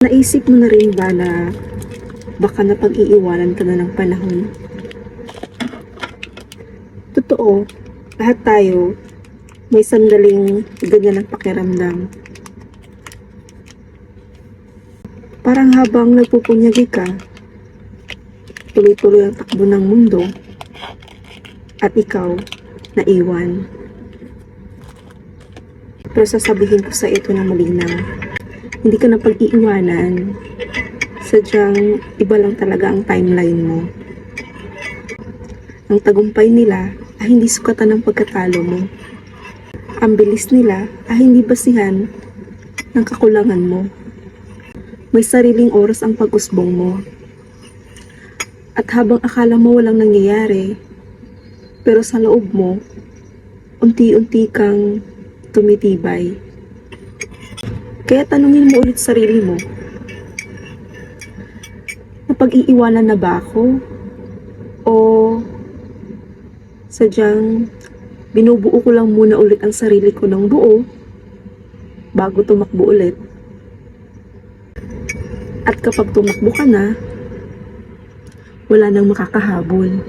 Naisip mo na rin ba na baka napag-iiwanan ka na ng panahon? Totoo, lahat tayo may sandaling ganyan ang pakiramdam. Parang habang nagpupunyagi ka, tuloy-tuloy ang takbo ng mundo at ikaw naiwan. Pero sasabihin ko sa ito na malinaw, hindi ka na pag-iiwanan, sadyang iba lang talaga ang timeline mo. Ang tagumpay nila ay hindi sukatan ng pagkatalo mo. Ang bilis nila ay hindi basihan ng kakulangan mo. May sariling oras ang pag-usbong mo. At habang akala mo walang nangyayari, pero sa loob mo, unti-unti kang tumitibay. Kaya tanungin mo ulit sarili mo, napag-iiwanan na ba ako? O sadyang binubuo ko lang muna ulit ang sarili ko ng buo bago tumakbo ulit? At kapag tumakbo ka na, wala nang makakahabol.